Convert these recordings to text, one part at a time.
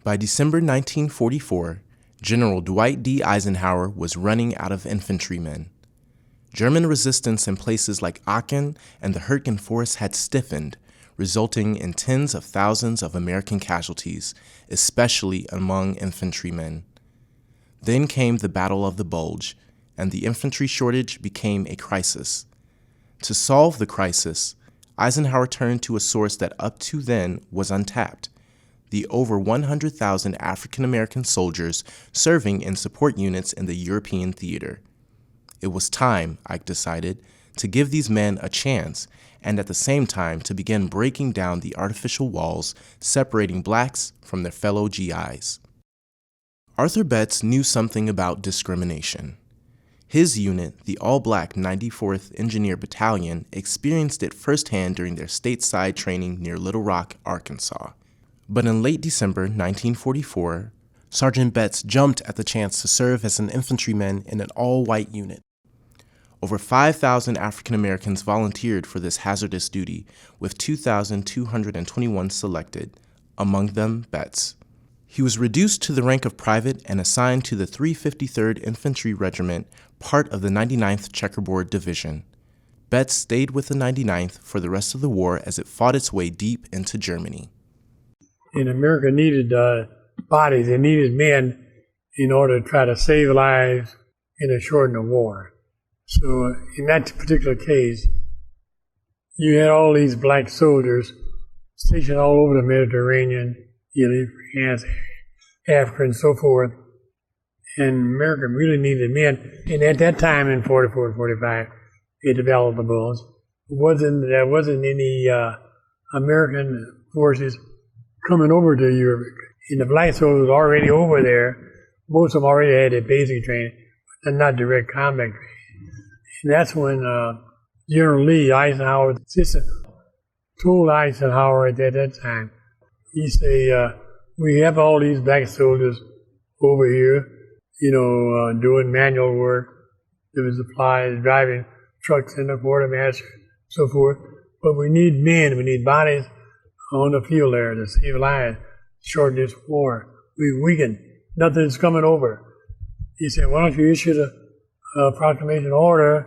By December 1944, General Dwight D. Eisenhower was running out of infantrymen. German resistance in places like Aachen and the Hürtgen Forest had stiffened, resulting in tens of thousands of American casualties, especially among infantrymen. Then came the Battle of the Bulge, and the infantry shortage became a crisis. To solve the crisis, Eisenhower turned to a source that up to then was untapped: the over 100,000 African American soldiers serving in support units in the European theater. It was time, Ike decided, to give these men a chance, and at the same time to begin breaking down the artificial walls separating blacks from their fellow GIs. Arthur Betts knew something about discrimination. His unit, the all-black 94th Engineer Battalion, experienced it firsthand during their stateside training near Little Rock, Arkansas. But in late December 1944, Sergeant Betts jumped at the chance to serve as an infantryman in an all-white unit. Over 5,000 African Americans volunteered for this hazardous duty, with 2,221 selected, among them Betts. He was reduced to the rank of private and assigned to the 353rd Infantry Regiment, part of the 99th Checkerboard Division. Betts stayed with the 99th for the rest of the war as it fought its way deep into Germany. And America needed bodies, it needed men in order to try to save lives and to shorten the war. So in that particular case, you had all these black soldiers stationed all over the Mediterranean, Italy, France, Africa, and so forth. And America really needed men. And at that time in 44 and 45, they developed the Bulge. There wasn't any American forces coming over to Europe. And the black soldiers were already over there. Most of them already had their basic training, but not direct combat training. And that's when General Lee, Eisenhower's assistant, told Eisenhower at that time, he said, we have all these black soldiers over here, doing manual work, doing supplies, driving trucks in the quartermaster, so forth. But we need men, we need bodies on the field there to save lives, shorten this war. We weakened. Nothing's coming over. He said, why don't you issue the proclamation order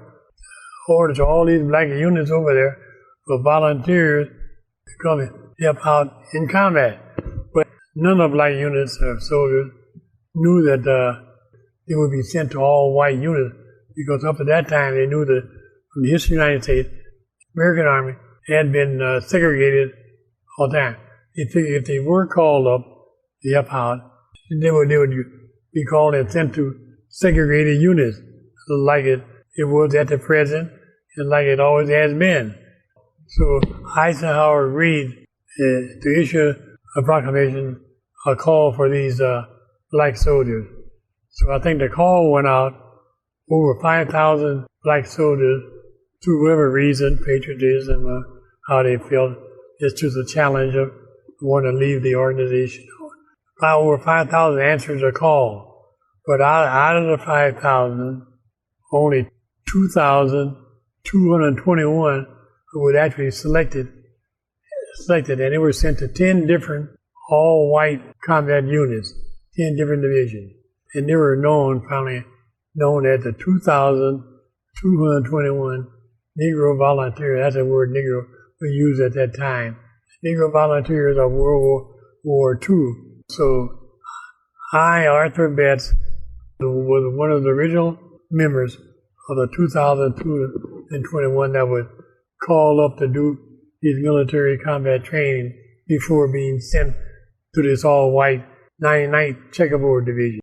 to all these black units over there for volunteers to come and help out in combat. But none of the black units or soldiers knew that they would be sent to all white units, because up to that time they knew that from the history of the United States, the American Army had been segregated all the time. They figured if they were called up to help out, they would be called and sent to segregated units, like it was at the present and like it always has been. So Eisenhower agreed to issue a proclamation, a call for these black soldiers. So I think the call went out, over 5,000 black soldiers, through whatever reason, patriotism, how they felt, just to the challenge of wanting to leave the organization. Over 5,000 answered the call, but out of the 5,000, only 2,221 were actually selected, and they were sent to 10 different all-white combat units, 10 different divisions, and they were finally known as the 2,221 Negro Volunteers. That's the word Negro we used at that time. Negro Volunteers of World War II. So I, Arthur Betts, was one of the original members of the 2,221 that was called up to do his military combat training before being sent to this all-white 99th Checkerboard Division.